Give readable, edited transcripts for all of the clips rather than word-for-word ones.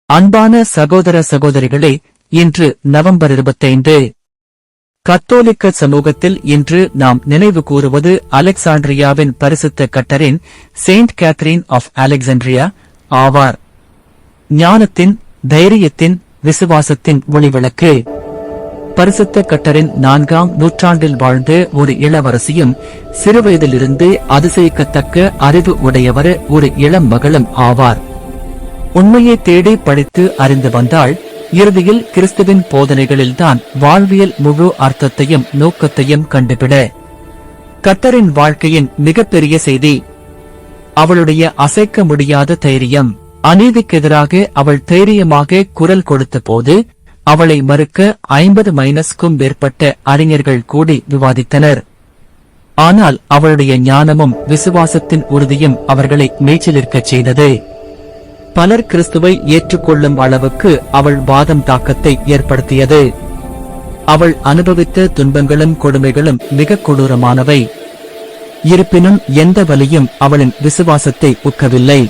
அன்பான சகோதர சகோதரிகளே, இன்று நவம்பர் 25. கத்தோலிக்க சமூகத்தில் இன்று நாம் நினைவு கூறுவது அலெக்சாண்ட்ரியாவின் பரிசுத்த கட்டரின் செயின்ட் கேத்ரீன் ஆஃப் அலெக்சாண்ட்ரியா ஆவார். ஞானத்தின், தைரியத்தின், விசுவாசத்தின் ஒளிவிளக்கு. பரிசுத்த கட்டரின் 4ஆம் நூற்றாண்டில் வாழ்ந்த ஒரு இளவரசியும் சிறுவயதிலிருந்து அதிசயிக்கத்தக்க அறிவு உடையவர் ஒரு இளம் மகளும் ஆவார். உண்மையை தேடி படித்து அறிந்து வந்தாள். இறுதியில் கிறிஸ்துவின் போதனைகளில்தான் வாழ்வியல் முழு அர்த்தத்தையும் நோக்கத்தையும் கண்டுபிட. கட்டரின் வாழ்க்கையின் மிகப்பெரிய செய்தி அவளுடைய அசைக்க முடியாத தைரியம். அநீதிக்கெதிராக அவள் தைரியமாக குரல் கொடுத்த போது அவளை மறுக்க 50-க்கும் மேற்பட்ட அறிஞர்கள் கூடி விவாதித்தனர். ஆனால் அவளுடைய ஞானமும் விசுவாசத்தின் உறுதியும் அவர்களை மேய்ச்சலிற்கச் செய்தது. பலர் கிறிஸ்துவை ஏற்றுக்கொள்ளும் அளவுக்கு அவள் வாதம் தாக்கத்தை ஏற்படுத்தியது. அவள் அனுபவித்த துன்பங்களும் கொடுமைகளும் மிக கொடூரமானவை. இருப்பினும் எந்த வலியும் அவளின் விசுவாசத்தை உக்கவில்லை.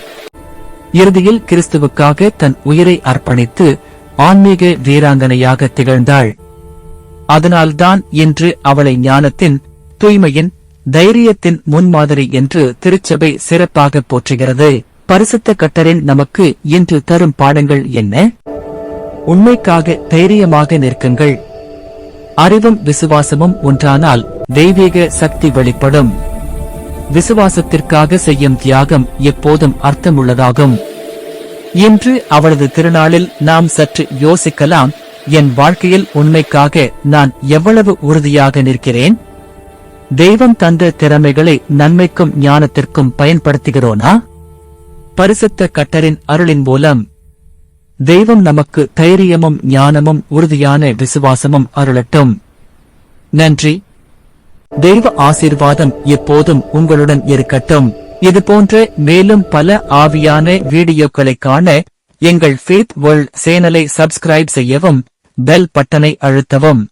இறுதியில் கிறிஸ்துவுக்காக தன் உயிரை அர்ப்பணித்து ஆன்மீக வீராங்கனையாக திகழ்ந்தாள். அதனால்தான் இன்று அவளை ஞானத்தின், தூய்மையின், தைரியத்தின் முன்மாதிரி என்று திருச்சபை சிறப்பாக போற்றுகிறது. பரிசுத்த கட்டரின் நமக்கு இன்று தரும் பாடங்கள் என்ன? உண்மைக்காக தைரியமாக நிற்குங்கள். அறிவும் விசுவாசமும் ஒன்றானால் தெய்வீக சக்தி வெளிப்படும். விசுவாசத்திற்காக செய்யும் தியாகம் எப்போதும் அர்த்தமுள்ளதாகும். இன்று அவளது திருநாளில் நாம் சற்று யோசிக்கலாம். என் வாழ்க்கையில் உண்மைக்காக நான் எவ்வளவு உறுதியாக நிற்கிறேன்? தெய்வம் தந்த திறமைகளை நன்மைக்கும் ஞானத்திற்கும் பயன்படுத்துகிறோனா? பரிசுத்த கட்டரின் அருளின் மூலம் தெய்வம் நமக்கு தைரியமும் ஞானமும் உறுதியான விசுவாசமும் அருளட்டும். நன்றி. தெய்வ ஆசீர்வாதம் எப்போதும் உங்களுடன் இருக்கட்டும். இதுபோன்ற மேலும் பல ஆவியான வீடியோக்களை காண எங்கள் ஃபெய்த் வேர்ல்ட் சேனலை சப்ஸ்கிரைப் செய்யவும், பெல் பட்டனை அழுத்தவும்.